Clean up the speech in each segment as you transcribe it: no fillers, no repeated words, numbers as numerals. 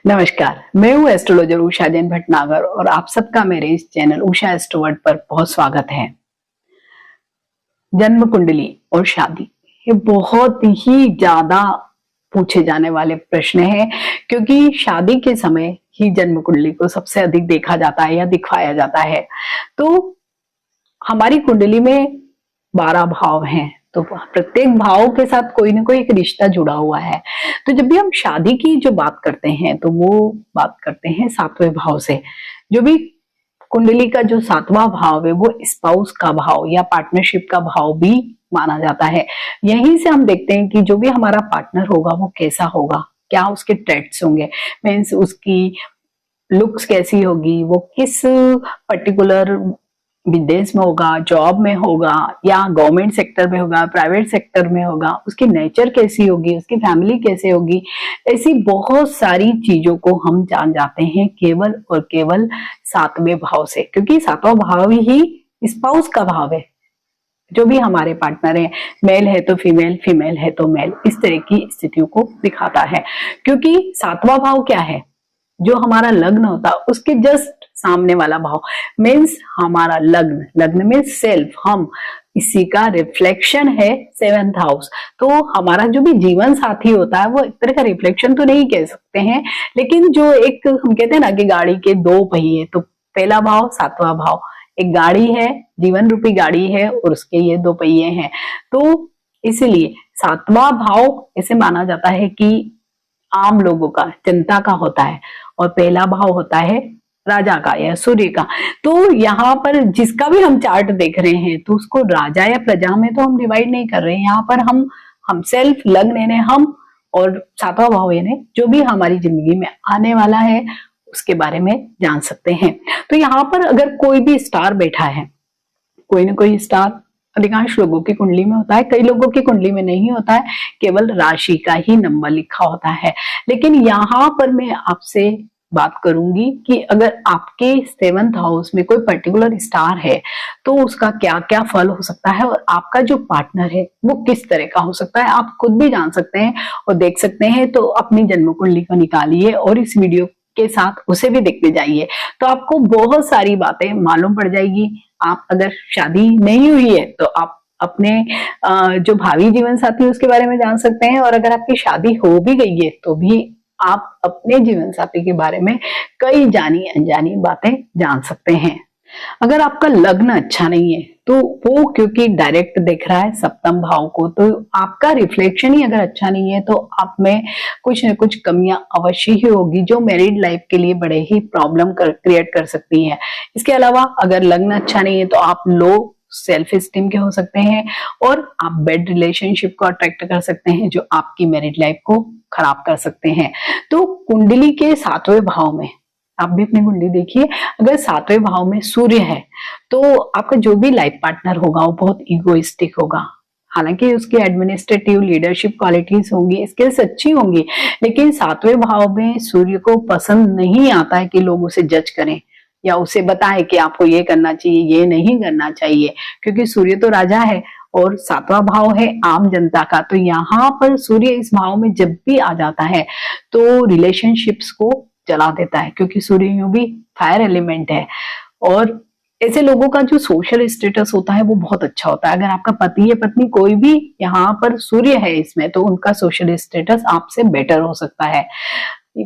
नमस्कार, मैं हूँ एस्ट्रोलॉजर उषा जैन भटनागर और आप सबका मेरे इस चैनल उषा एस्ट्रोवर्ड पर बहुत स्वागत है। जन्म कुंडली और शादी ये बहुत ही ज्यादा पूछे जाने वाले प्रश्न हैं, क्योंकि शादी के समय ही जन्म कुंडली को सबसे अधिक देखा जाता है या दिखवाया जाता है। तो हमारी कुंडली में 12 भाव हैं, तो प्रत्येक भाव के साथ कोई ना कोई एक रिश्ता जुड़ा हुआ है। तो जब भी हम शादी की जो बात करते हैं तो वो बात करते हैं 7वें भाव से। जो भी कुंडली का जो 7वां भाव है वो स्पाउस का भाव या पार्टनरशिप का भाव भी माना जाता है। यहीं से हम देखते हैं कि जो भी हमारा पार्टनर होगा वो कैसा होगा, क्या उसके ट्रेट्स होंगे, मीन्स उसकी लुक्स कैसी होगी, वो किस पर्टिकुलर विदेश में होगा, जॉब में होगा या गवर्नमेंट सेक्टर में होगा, प्राइवेट सेक्टर में होगा, उसकी नेचर कैसी होगी, उसकी फैमिली कैसे होगी। ऐसी बहुत सारी चीजों को हम जान जाते हैं केवल और केवल 7वें भाव से, क्योंकि 7वां भाव ही स्पाउस का भाव है। जो भी हमारे पार्टनर है, मेल है तो फीमेल, फीमेल है तो मेल, इस तरह की स्थितियों को दिखाता है। क्योंकि 7वां भाव क्या है, जो हमारा लग्न होता है उसके जस्ट सामने वाला भाव, मीन्स हमारा लग्न, लग्न में सेल्फ, हम, इसी का रिफ्लेक्शन है 7th हाउस। तो हमारा जो भी जीवन साथी होता है वो एक तरह का रिफ्लेक्शन तो नहीं कह सकते हैं, लेकिन जो एक हम कहते हैं ना कि गाड़ी के 2 पहिए, तो पहला भाव 7वां भाव एक गाड़ी है, जीवन रूपी गाड़ी है और उसके ये 2 पहिए हैं। तो इसलिए 7वां भाव ऐसे माना जाता है कि आम लोगों का, जनता का होता है, और पहला भाव होता है राजा का या सूर्य का। तो यहाँ पर जिसका भी हम चार्ट देख रहे हैं तो उसको राजा या प्रजा में तो हम डिवाइड नहीं कर रहे हैं। यहाँ पर हम सेल्फ, लग्न यानी हम, और 7वां भाव यानी जो भी हमारी जिंदगी में आने वाला है उसके बारे में जान सकते हैं। तो यहाँ पर अगर कोई भी स्टार बैठा है, कोई ना कोई स्टार अधिकांश लोगों की कुंडली में होता है, कई लोगों की कुंडली में नहीं होता है, केवल राशि का ही नंबर लिखा होता है। लेकिन यहाँ पर मैं आपसे बात करूंगी कि अगर आपके 7th हाउस में कोई पर्टिकुलर स्टार है तो उसका क्या क्या फल हो सकता है, और आपका जो पार्टनर है वो किस तरह का हो सकता है, आप खुद भी जान सकते हैं और देख सकते हैं। तो अपनी जन्म कुंडली को निकालिए और इस वीडियो के साथ उसे भी देखते जाइए, तो आपको बहुत सारी बातें मालूम पड़ जाएगी। आप अगर शादी नहीं हुई है तो आप अपने जो भावी जीवन साथी उसके बारे में जान सकते हैं, और अगर आपकी शादी हो भी गई है तो भी आप अपने जीवन साथी के बारे में कई जानी अनजानी बातें जान सकते हैं। अगर आपका लग्न अच्छा नहीं है तो वो क्योंकि डायरेक्ट देख रहा है 7th भाव को, तो आपका रिफ्लेक्शन ही अगर अच्छा नहीं है तो आप में कुछ न कुछ कमियां अवश्य ही होगी, जो मैरिड लाइफ के लिए बड़े ही प्रॉब्लम क्रिएट कर सकती है। इसके अलावा अगर लग्न अच्छा नहीं है तो आप लो सेल्फ स्टीम के हो सकते हैं और आप बेड रिलेशनशिप को अट्रैक्ट कर सकते हैं, जो आपकी मैरिड लाइफ को खराब कर सकते हैं। तो कुंडली के 7वें भाव में आप भी अपनी कुंडली देखिए, अगर 7वें भाव में सूर्य है तो आपका जो भी लाइफ पार्टनर होगा वो बहुत इगोइस्टिक होगा। हालांकि उसकी एडमिनिस्ट्रेटिव लीडरशिप क्वालिटीज होंगी, स्किल्स अच्छी होंगी, लेकिन 7वें भाव में सूर्य को पसंद नहीं आता है कि लोग उसे जज करें या उसे बताए कि आपको ये करना चाहिए, ये नहीं करना चाहिए, क्योंकि सूर्य तो राजा है और 7वां भाव है आम जनता का। तो यहाँ पर सूर्य इस भाव में जब भी आ जाता है तो रिलेशनशिप्स को जला देता है, क्योंकि सूर्य यूं भी फायर एलिमेंट है, और ऐसे लोगों का जो सोशल स्टेटस होता है वो बहुत अच्छा होता है। अगर आपका पति या पत्नी कोई भी यहाँ पर सूर्य है इसमें, तो उनका सोशल स्टेटस आपसे बेटर हो सकता है,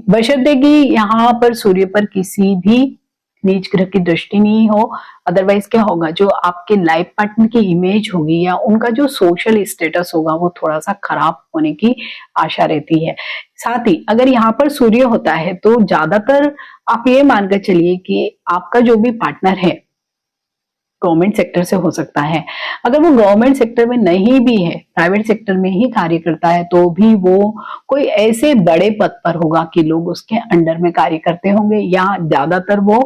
बशर्ते कि यहाँ पर सूर्य पर किसी भी नीच ग्रह की दृष्टि नहीं हो। अदरवाइज क्या होगा, जो आपके लाइफ पार्टनर की इमेज होगी या उनका जो सोशल स्टेटस होगा वो थोड़ा सा खराब होने की आशा रहती है। साथ ही अगर यहाँ पर सूर्य होता है तो ज्यादातर आप ये मानकर चलिए कि आपका जो भी पार्टनर है गवर्नमेंट सेक्टर से हो सकता है। अगर वो गवर्नमेंट सेक्टर में नहीं भी है, प्राइवेट सेक्टर में ही कार्य करता है, तो भी वो कोई ऐसे बड़े पद पर होगा कि लोग उसके अंडर में कार्य करते होंगे, या ज्यादातर वो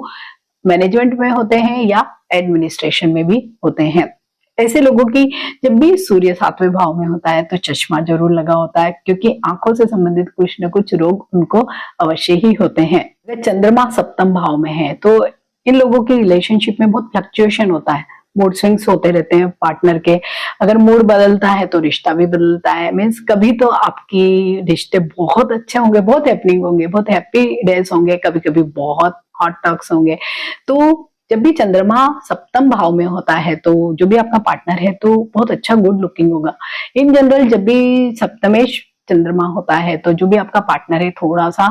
मैनेजमेंट में होते हैं या एडमिनिस्ट्रेशन में भी होते हैं। ऐसे लोगों की जब भी सूर्य 7वें भाव में होता है तो चश्मा जरूर लगा होता है, क्योंकि आंखों से संबंधित कुछ न कुछ रोग उनको अवश्य ही होते हैं। अगर चंद्रमा 7th भाव में है तो इन लोगों की रिलेशनशिप में बहुत फ्लक्चुएशन होता है, मूड स्विंग्स होते रहते हैं पार्टनर के। अगर मूड बदलता है तो रिश्ता भी बदलता है। मीन्स कभी तो आपकी रिश्ते बहुत अच्छे होंगे, बहुत हैपनिंग होंगे, बहुत हैप्पी डेज होंगे, कभी कभी बहुत हॉट टॉक्स होंगे। तो जब भी चंद्रमा सप्तम भाव में होता है तो जो भी आपका पार्टनर है तो बहुत अच्छा गुड लुकिंग होगा। इन जनरल जब भी सप्तमेश चंद्रमा होता है तो जो भी आपका पार्टनर है थोड़ा सा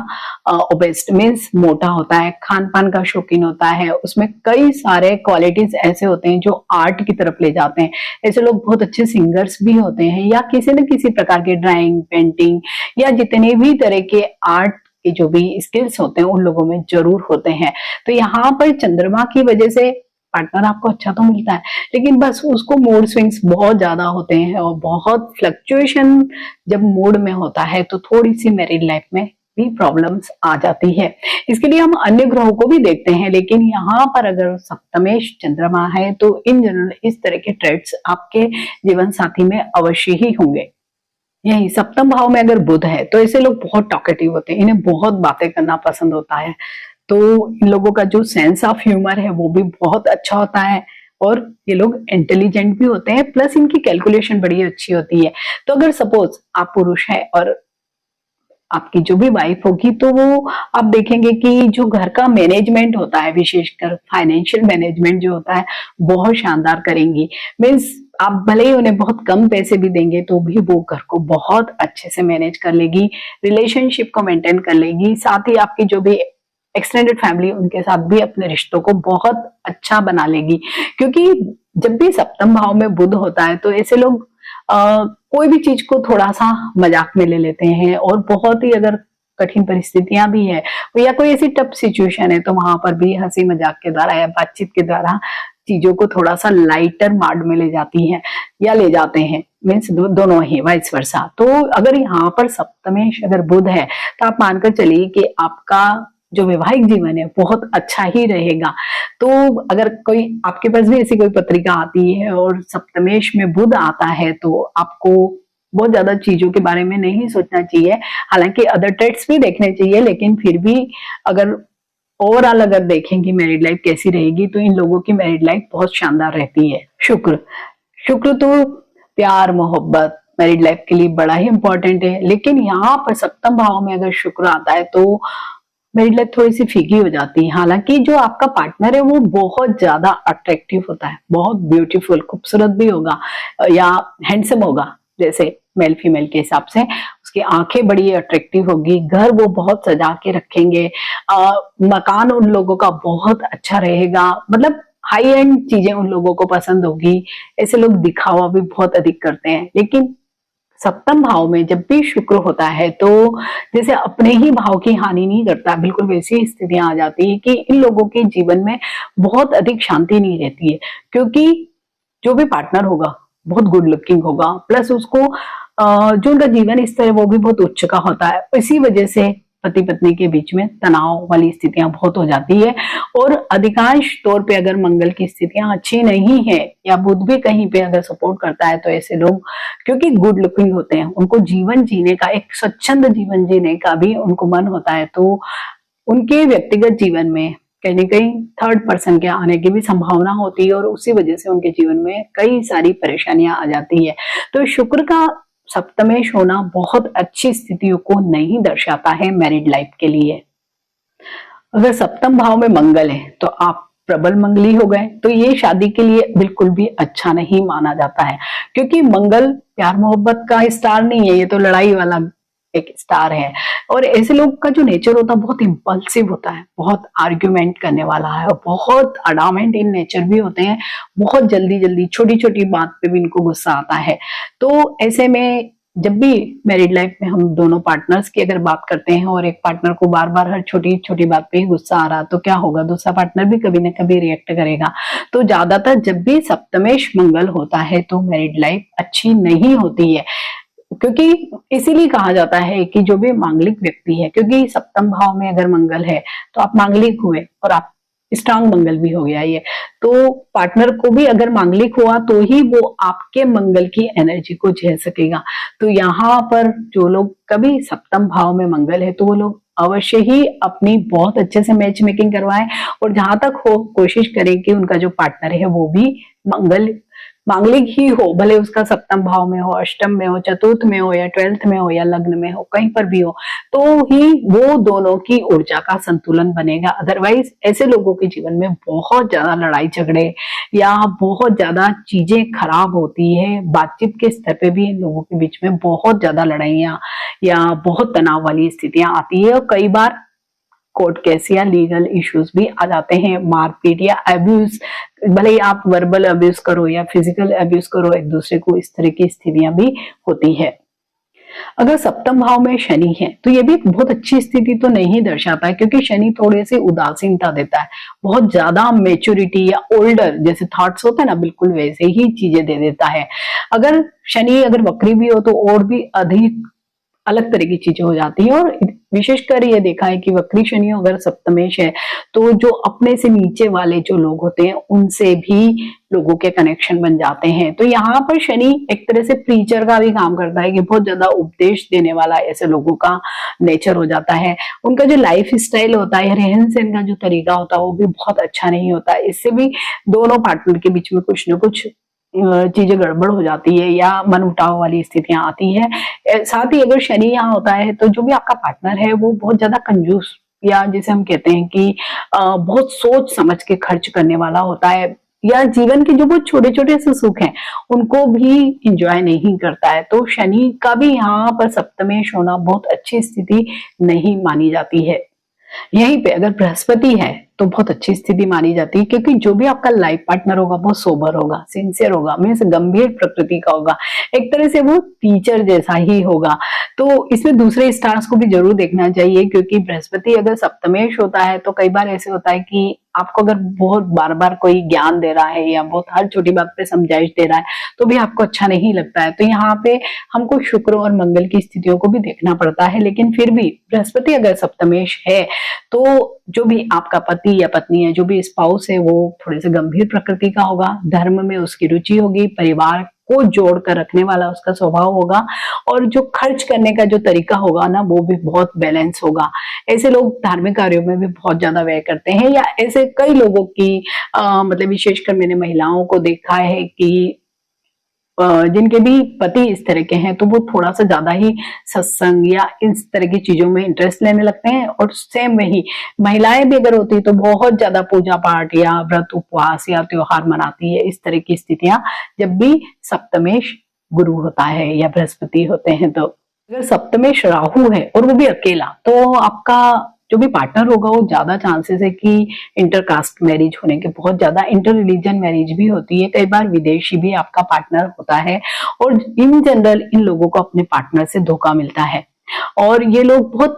ओबेस्ट मीन्स मोटा होता है, खान पान का शौकीन होता है, उसमें कई सारे क्वालिटीज ऐसे होते हैं जो आर्ट की तरफ ले जाते हैं। ऐसे लोग बहुत अच्छे सिंगर्स भी होते हैं या किसी न किसी प्रकार के ड्राइंग, पेंटिंग या जितने भी तरह के आर्ट के जो भी स्किल्स होते हैं उन लोगों में जरूर होते हैं। तो यहाँ पर चंद्रमा की वजह से पार्टनर आपको अच्छा तो मिलता है, लेकिन बस उसको मूड स्विंग्स बहुत ज्यादा होते हैं और बहुत फ्लक्चुएशन जब मूड में होता है तो थोड़ी सी मैरिड लाइफ में भी प्रॉब्लम्स आ जाती है। इसके लिए हम अन्य ग्रहों को भी देखते हैं, लेकिन यहाँ पर अगर सप्तमेश चंद्रमा है तो इन जनरल इस तरह के ट्रेड्स आपके जीवन साथी में अवश्य ही होंगे। यही सप्तम भाव में अगर बुध है तो ऐसे लोग बहुत टॉकेटिव होते हैं, इन्हें बहुत बातें करना पसंद होता है। तो इन लोगों का जो सेंस ऑफ ह्यूमर है वो भी बहुत अच्छा होता है और ये लोग इंटेलिजेंट भी होते हैं, प्लस इनकी कैलकुलेशन बड़ी अच्छी होती है। तो अगर सपोज आप पुरुष है और आपकी जो भी वाइफ होगी तो वो आप देखेंगे कि जो घर का मैनेजमेंट होता है, विशेषकर फाइनेंशियल मैनेजमेंट जो होता है, बहुत शानदार करेंगी। मीन्स आप भले ही उन्हें बहुत कम पैसे भी देंगे तो भी वो घर को बहुत अच्छे से मैनेज कर लेगी, रिलेशनशिप को मेंटेन कर लेगी, साथ ही आपकी जो भी एक्सटेंडेड फैमिली उनके साथ भी अपने रिश्तों को बहुत अच्छा बना लेगी। क्योंकि जब भी सप्तम भाव में बुध होता है तो ऐसे लोग कोई भी चीज को थोड़ा सा मजाक में ले लेते हैं और बहुत ही अगर कठिन परिस्थितियां भी है या कोई ऐसी टफ सिचुएशन है तो वहां पर भी हंसी मजाक के द्वारा या बातचीत के द्वारा चीजों को थोड़ा सा लाइटर मोड में ले जाती हैं या ले जाते हैं। मीन्स दोनों ही वाइस वर्सा। तो अगर यहाँ पर सप्तमेश अगर बुध है तो आप मानकर चलिए कि आपका जो वैवाहिक जीवन है बहुत अच्छा ही रहेगा। तो अगर कोई आपके पास भी ऐसी कोई पत्रिका आती है और सप्तमेश में बुध आता है तो आपको बहुत ज्यादा चीजों के बारे में नहीं सोचना चाहिए। हालांकि अदर ट्रेड्स भी देखने चाहिए, लेकिन फिर भी अगर ओवरऑल अगर देखेंगे मैरिड लाइफ कैसी रहेगी तो इन लोगों की मैरिड लाइफ बहुत शानदार रहती है। शुक्र तो प्यार मोहब्बत मैरिड लाइफ के लिए बड़ा ही इंपॉर्टेंट है, लेकिन यहाँ पर सप्तम भाव में अगर शुक्र आता है तो मैरिड लाइफ थोड़ी सी फीकी हो जाती है। हालांकि जो आपका पार्टनर है वो बहुत ज्यादा अट्रैक्टिव होता है, बहुत ब्यूटीफुल, खूबसूरत भी होगा या हैंडसम होगा, जैसे मेल फीमेल के हिसाब से उसकी आंखें बड़ी अट्रैक्टिव होगी, घर वो बहुत सजा के रखेंगे, मकान उन लोगों का बहुत अच्छा रहेगा, मतलब हाई एंड चीजें उन लोगों को पसंद होगी। ऐसे लोग दिखावा भी बहुत अधिक करते हैं। लेकिन सप्तम भाव में जब भी शुक्र होता है तो जैसे अपने ही भाव की हानि नहीं करता, बिल्कुल वैसी स्थितियां आ जाती है कि इन लोगों के जीवन में बहुत अधिक शांति नहीं रहती है। क्योंकि जो भी पार्टनर होगा बहुत गुड लुकिंग होगा, प्लस उसको जो उनका जीवन स्तर है वो भी बहुत उच्च का होता है। इसी वजह से पति पत्नी के बीच में तनाव वाली स्थितियां बहुत हो जाती है। और अधिकांश तौर पे अगर मंगल की स्थितियां अच्छी नहीं है या बुध भी कहीं पे अगर सपोर्ट करता है तो ऐसे लोग क्योंकि गुड लुकिंग होते हैं, उनको जीवन जीने का, एक स्वच्छंद जीवन जीने का भी उनको मन होता है, तो उनके व्यक्तिगत जीवन में कहीं ना कहीं थर्ड पर्सन के आने की भी संभावना होती है और उसी वजह से उनके जीवन में कई सारी परेशानियां आ जाती है। तो शुक्र का सप्तमेश होना बहुत अच्छी स्थितियों को नहीं दर्शाता है मैरिड लाइफ के लिए। अगर सप्तम भाव में मंगल है तो आप प्रबल मंगली हो गए, तो ये शादी के लिए बिल्कुल भी अच्छा नहीं माना जाता है। क्योंकि मंगल प्यार मोहब्बत का स्टार नहीं है, ये तो लड़ाई वाला एक स्टार है। और ऐसे लोग का जो नेचर होता है बहुत इंपल्सिव होता है, बहुत आर्ग्यूमेंट करने वाला है और बहुत अडामेंट इन नेचर भी होते हैं। बहुत जल्दी जल्दी छोटी छोटी बात पे भी इनको गुस्सा आता है। तो ऐसे में जब भी मैरिड लाइफ में हम दोनों पार्टनर्स की अगर बात करते हैं और एक पार्टनर को बार बार हर छोटी छोटी बात पे ही गुस्सा आ रहा तो क्या होगा, दूसरा पार्टनर भी कभी ना कभी रिएक्ट करेगा। तो ज्यादातर जब भी सप्तमेश मंगल होता है तो मैरिड लाइफ अच्छी नहीं होती है। क्योंकि इसीलिए कहा जाता है कि जो भी मांगलिक व्यक्ति है, क्योंकि सप्तम भाव में अगर मंगल है तो आप मांगलिक हुए और आप स्ट्रांग मंगल भी हो गया ये, तो पार्टनर को भी अगर मांगलिक हुआ तो ही वो आपके मंगल की एनर्जी को झेल सकेगा। तो यहाँ पर जो लोग कभी सप्तम भाव में मंगल है तो वो लोग अवश्य ही अपनी बहुत अच्छे से मैच मेकिंग करवाएं और जहां तक हो कोशिश करें कि उनका जो पार्टनर है वो भी मांगलिक ही हो, भले उसका सप्तम भाव में हो, अष्टम में हो, चतुर्थ में हो या 12th में हो या लग्न में हो, कहीं पर भी हो, तो ही वो दोनों की ऊर्जा का संतुलन बनेगा। अदरवाइज ऐसे लोगों के जीवन में बहुत ज्यादा लड़ाई झगड़े या बहुत ज्यादा चीजें खराब होती है। बातचीत के स्तर पे भी इन लोगों के बीच में बहुत ज्यादा लड़ाइयां या बहुत तनाव वाली स्थितियां आती है और कई बार कोर्ट केस या लीगल इश्यूज भी आ जाते हैं। मारपीट या अब्यूज, भले ही आप वर्बल अब्यूज करो या फिजिकल अब्यूज करो एक दूसरे को, इस तरह की स्थितियां भी होती है। अगर सप्तम भाव में शनि है तो ये भी एक बहुत अच्छी स्थिति तो नहीं दर्शाता है, क्योंकि शनि थोड़े से उदासीनता देता है, बहुत ज्यादा मेच्योरिटी या ओल्डर जैसे थॉट्स होते हैं ना, बिल्कुल वैसे ही चीजें दे देता है। अगर शनि अगर वक्री भी हो तो और भी अधिक अलग तरह की चीजें हो जाती है। और विशेषकर ये देखा है कि वक्री शनि अगर सप्तमेश है तो जो अपने से नीचे वाले जो लोग होते हैं उनसे भी लोगों के कनेक्शन बन जाते हैं। तो यहाँ पर शनि एक तरह से प्रीचर का भी काम करता है कि बहुत ज्यादा उपदेश देने वाला ऐसे लोगों का नेचर हो जाता है। उनका जो लाइफ स्टाइल होता है, रहन सहन का जो तरीका होता है वो भी बहुत अच्छा नहीं होता है। इससे भी दोनों पार्टनर के बीच में कुछ न कुछ चीजें गड़बड़ हो जाती है या मन उठाव वाली स्थितियां आती है। साथ ही अगर शनि यहाँ होता है तो जो भी आपका पार्टनर है वो बहुत ज्यादा कंजूस या जिसे हम कहते हैं कि बहुत सोच समझ के खर्च करने वाला होता है, या जीवन के जो बहुत छोटे छोटे से सुख हैं उनको भी इंजॉय नहीं करता है। तो शनि का भी यहाँ पर सप्तमेश होना बहुत अच्छी स्थिति नहीं मानी जाती है। यहीं पे अगर बृहस्पति है तो बहुत अच्छी स्थिति मानी जाती है, क्योंकि जो भी आपका लाइफ पार्टनर होगा वो सोबर होगा, सिंसियर होगा, मीन्स गंभीर प्रकृति का होगा, एक तरह से वो टीचर जैसा ही होगा। तो इसमें दूसरे स्टार्स को भी जरूर देखना चाहिए, क्योंकि बृहस्पति अगर सप्तमेश होता है तो कई बार ऐसे होता है कि आपको अगर बहुत बार बार कोई ज्ञान दे रहा है या बहुत हर छोटी बात पे समझाइश दे रहा है तो भी आपको अच्छा नहीं लगता है। तो यहाँ पे हमको शुक्र और मंगल की स्थितियों को भी देखना पड़ता है। लेकिन फिर भी बृहस्पति अगर सप्तमेश है तो जो भी आपका पति या पत्नी है, जो भी स्पाउस है, वो थोड़े से गंभीर प्रकृति का होगा, धर्म में उसकी रुचि होगी, परिवार को जोड़ कर रखने वाला उसका स्वभाव होगा और जो खर्च करने का जो तरीका होगा ना वो भी बहुत बैलेंस होगा। ऐसे लोग धार्मिक कार्यों में भी बहुत ज्यादा व्यय करते हैं, या ऐसे कई लोगों की मतलब विशेषकर मैंने महिलाओं को देखा है कि जिनके भी पति इस तरह के हैं तो वो थोड़ा सा ज्यादा ही सत्संग या इस तरह की चीजों में इंटरेस्ट लेने लगते हैं। और सेम वही महिलाएं भी अगर होती तो बहुत ज्यादा पूजा पाठ या व्रत उपवास या त्योहार मनाती है। इस तरह की स्थितियां जब भी सप्तमेश गुरु होता है या बृहस्पति होते हैं। तो अगर सप्तमेश राहु है और वो भी अकेला, तो आपका जो भी पार्टनर होगा वो ज्यादा चांसेस है कि इंटरकास्ट मैरिज होने के, बहुत ज्यादा इंटर रिलीजन मैरिज भी होती है, कई बार विदेशी भी आपका पार्टनर होता है। और इन जनरल इन लोगों को अपने पार्टनर से धोखा मिलता है और ये लोग बहुत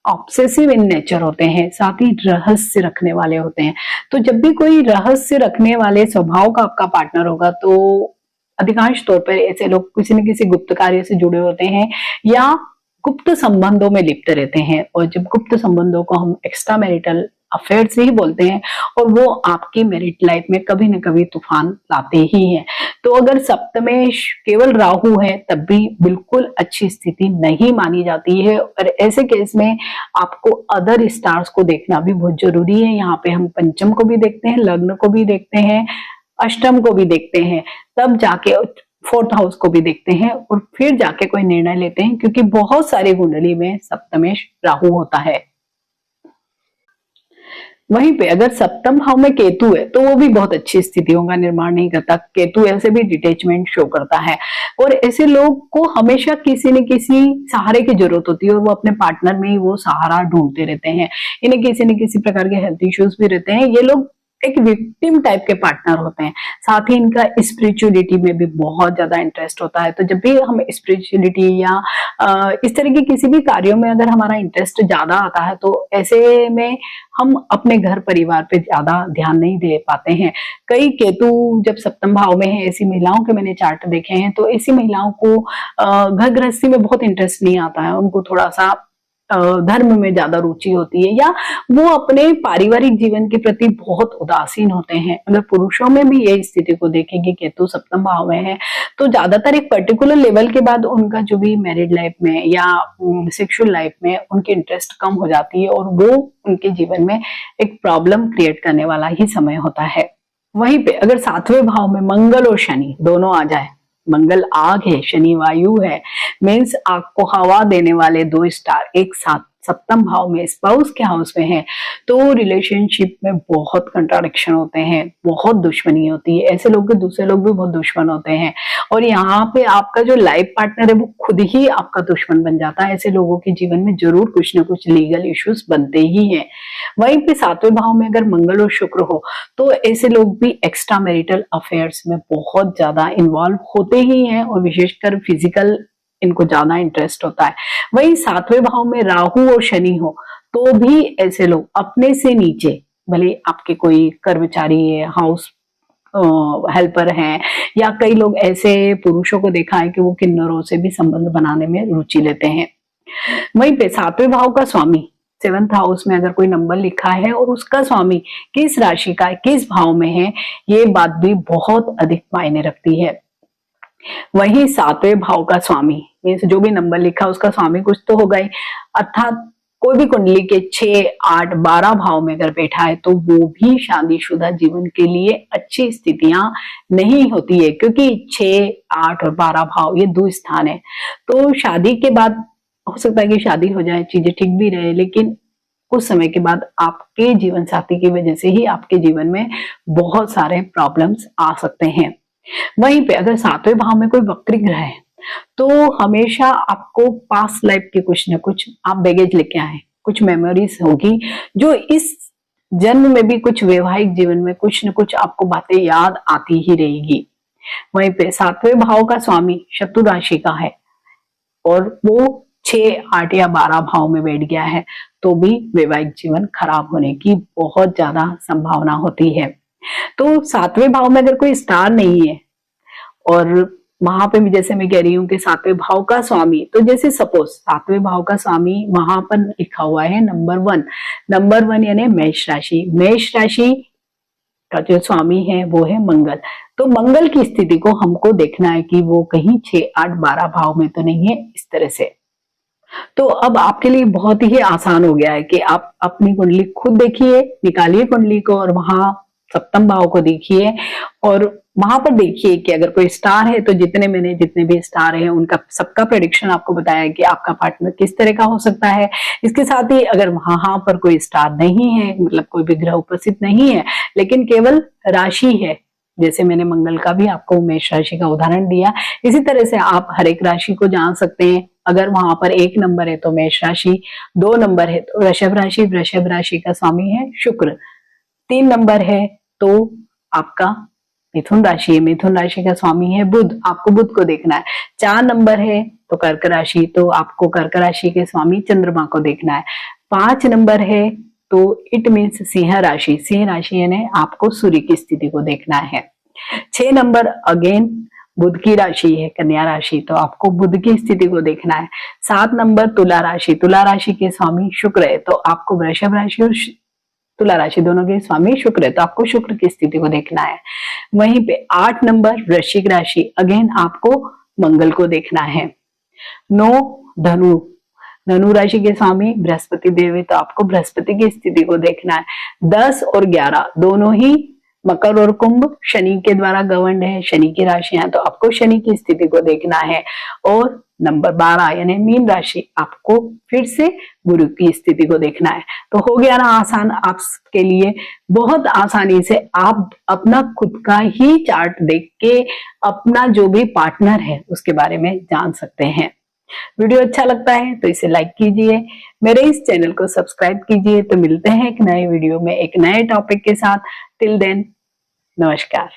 ऑब्सेसिव इन नेचर होते हैं, साथ ही रहस्य रखने वाले होते हैं। तो जब भी कोई रहस्य रखने वाले स्वभाव का आपका पार्टनर होगा तो अधिकांश तौर पर ऐसे लोग किसी न किसी गुप्त कार्य से जुड़े होते हैं या गुप्त संबंधों में लिप्त रहते हैं। और जब गुप्त संबंधों को हम एक्स्ट्रा मैरिटल अफेयर से ही बोलते हैं और वो आपकी मैरिड लाइफ में कभी न कभी तूफान लाते ही हैं। तो अगर सप्तमेश केवल राहु है तब भी बिल्कुल अच्छी स्थिति नहीं मानी जाती है। और ऐसे केस में आपको अदर स्टार्स को देखना भी बहुत जरूरी है। यहाँ पे हम पंचम को भी देखते हैं, लग्न को भी देखते हैं, अष्टम को भी देखते हैं, तब जाके फोर्थ हाउस को भी देखते हैं और फिर जाके कोई निर्णय लेते हैं, क्योंकि बहुत सारी कुंडली में सप्तमेश राहु होता है। वहीं पे अगर सप्तम भाव में केतु है तो वो भी बहुत अच्छी स्थितियों का निर्माण नहीं करता। केतु ऐसे भी डिटेचमेंट शो करता है और ऐसे लोग को हमेशा किसी न किसी सहारे की जरूरत होती है और वो अपने पार्टनर में ही वो सहारा ढूंढते रहते हैं। इन्हें किसी न किसी प्रकार के हेल्थ इश्यूज भी रहते हैं। ये लोग एक विक्टिम टाइप के पार्टनर होते हैं। साथ ही इनका स्पिरिचुअलिटी में भी बहुत ज्यादा इंटरेस्ट होता है। तो जब भी हम स्पिरिचुअलिटी या इस तरह के किसी भी कार्यों में अगर हमारा इंटरेस्ट ज्यादा आता है तो ऐसे में हम अपने घर परिवार पे ज्यादा ध्यान नहीं दे पाते हैं। कई केतु जब सप्तम भाव में है, ऐसी महिलाओं के मैंने चार्ट देखे हैं, तो ऐसी महिलाओं को घर गृहस्थी में बहुत इंटरेस्ट नहीं आता है। उनको थोड़ा सा धर्म में ज्यादा रुचि होती है, या वो अपने पारिवारिक जीवन के प्रति बहुत उदासीन होते हैं। अगर पुरुषों में भी ये स्थिति को देखेंगे, केतु सप्तम भाव में है, तो ज्यादातर एक पर्टिकुलर लेवल के बाद उनका जो भी मैरिड लाइफ में या सेक्सुअल लाइफ में उनकी इंटरेस्ट कम हो जाती है, और वो उनके जीवन में एक प्रॉब्लम क्रिएट करने वाला ही समय होता है। वहीं पे अगर 7वें भाव में मंगल और शनि दोनों आ जाए, मंगल आग है, शनि वायु है, मीन्स आग को हवा देने वाले दो स्टार एक साथ सप्तम भाव में स्पाउस के हाउस में है, तो रिलेशनशिप में बहुत कंट्राडिक्शन होते हैं, बहुत दुश्मनी होती है। ऐसे लोग के दूसरे लोग भी बहुत दुश्मन होते हैं, और यहाँ पे आपका जो लाइफ पार्टनर है वो खुद ही आपका दुश्मन बन जाता है। ऐसे लोगों के जीवन में जरूर कुछ ना कुछ लीगल इश्यूज बनते ही हैं। वहीं पे 7वें भाव में अगर मंगल और शुक्र हो, तो ऐसे लोग भी एक्स्ट्रा मैरिटल अफेयर्स में बहुत ज्यादा इन्वॉल्व होते ही हैं, और विशेषकर फिजिकल इनको ज्यादा इंटरेस्ट होता है। वहीं 7वें भाव में राहु और शनि हो, तो भी ऐसे लोग अपने से नीचे, भले आपके कोई कर्मचारी है, हाउस हेल्पर हैं, या कई लोग ऐसे पुरुषों को देखा है कि वो किन्नरों से भी संबंध बनाने में रुचि लेते हैं। वहीं पे 7वें भाव का स्वामी 7th हाउस में अगर कोई नंबर लिखा है और उसका स्वामी किस राशि का किस भाव में है, ये बात भी बहुत अधिक मायने रखती है। वही 7वें भाव का स्वामी मीन्स जो भी नंबर लिखा उसका स्वामी कुछ तो होगा ही, अर्थात कोई भी कुंडली के 6, 8, 12 भाव में अगर बैठा है, तो वो भी शादीशुदा जीवन के लिए अच्छी स्थितियां नहीं होती है, क्योंकि 6, 8 और 12 भाव ये दो स्थान है। तो शादी के बाद हो सकता है कि शादी हो जाए, चीजें ठीक भी रहे, लेकिन कुछ समय के बाद आपके जीवन साथी की वजह से ही आपके जीवन में बहुत सारे प्रॉब्लम्स आ सकते हैं। वहीं पे अगर 7वें भाव में कोई वक्री ग्रह है, तो हमेशा आपको पास्ट लाइफ के कुछ न कुछ आप बैगेज लेके आए, कुछ मेमोरीज होगी जो इस जन्म में भी कुछ वैवाहिक जीवन में कुछ न कुछ आपको बातें याद आती ही रहेगी। वहीं पे 7वें भाव का स्वामी शत्रु राशि का है, और वो 6, 8 या 12 भाव में बैठ गया है, तो भी वैवाहिक जीवन खराब होने की बहुत ज्यादा संभावना होती है। तो 7वें भाव में अगर कोई स्टार नहीं है, और वहां पे भी जैसे मैं कह रही हूँ कि 7वें भाव का स्वामी, तो जैसे सपोज 7वें भाव का स्वामी वहां पर लिखा हुआ है नंबर 1 यानी मेष राशि, मेष राशि का जो स्वामी है वो है मंगल। तो मंगल की स्थिति को हमको देखना है कि वो कहीं 6, 8, 12 भाव में तो नहीं है, इस तरह से। तो अब आपके लिए बहुत ही आसान हो गया है कि आप अपनी कुंडली खुद देखिए, निकालिए कुंडली को, और वहां सप्तम भाव को देखिए, और वहां पर देखिए कि अगर कोई स्टार है तो जितने भी स्टार हैं उनका सबका प्रेडिक्शन आपको बताया कि आपका पार्टनर किस तरह का हो सकता है। इसके साथ ही अगर वहां पर कोई स्टार नहीं है, मतलब कोई भी ग्रह उपस्थित नहीं है, लेकिन केवल राशि है, जैसे मैंने मंगल का भी आपको मेष राशि का उदाहरण दिया, इसी तरह से आप हर एक राशि को जान सकते हैं। अगर वहां पर 1 नंबर है तो मेष राशि, 2 नंबर है तो वृषभ राशि, वृषभ राशि का स्वामी है शुक्र, 3 नंबर है तो आपका मिथुन राशि है, मिथुन राशि का स्वामी है बुध, आपको बुध को देखना है। 4 नंबर है तो कर्क राशि, तो आपको कर्क राशि के स्वामी चंद्रमा को देखना है। 5 नंबर है तो इट मीन्स सिंह राशि, सिंह राशि यानी आपको सूर्य की स्थिति को देखना है। 6 नंबर अगेन बुध की राशि है कन्या राशि, तो आपको बुध की स्थिति को देखना है। 7 नंबर तुला राशि, तुला राशि के स्वामी शुक्र है, तो आपको वृषभ राशि और तुला राशि दोनों के स्वामी शुक्र है, तो आपको शुक्र की स्थिति को देखना है। वहीं पे 8 नंबर वृश्चिक राशि, अगेन आपको मंगल को देखना है। 9 धनु, धनु राशि के स्वामी बृहस्पति देव है, तो आपको बृहस्पति की स्थिति को देखना है। 10 और 11 दोनों ही मकर और कुंभ शनि के द्वारा गवर्नड है, शनि की राशि है, तो आपको शनि की स्थिति को देखना है। और नंबर 12 यानी मीन राशि, आपको फिर से गुरु की स्थिति को देखना है। तो हो गया ना आसान आपके लिए, बहुत आसानी से आप अपना खुद का ही चार्ट देख के अपना जो भी पार्टनर है उसके बारे में जान सकते हैं। वीडियो अच्छा लगता है तो इसे लाइक कीजिए, मेरे इस चैनल को सब्सक्राइब कीजिए। तो मिलते हैं एक नए वीडियो में एक नए टॉपिक के साथ। टिल देन नमस्कार।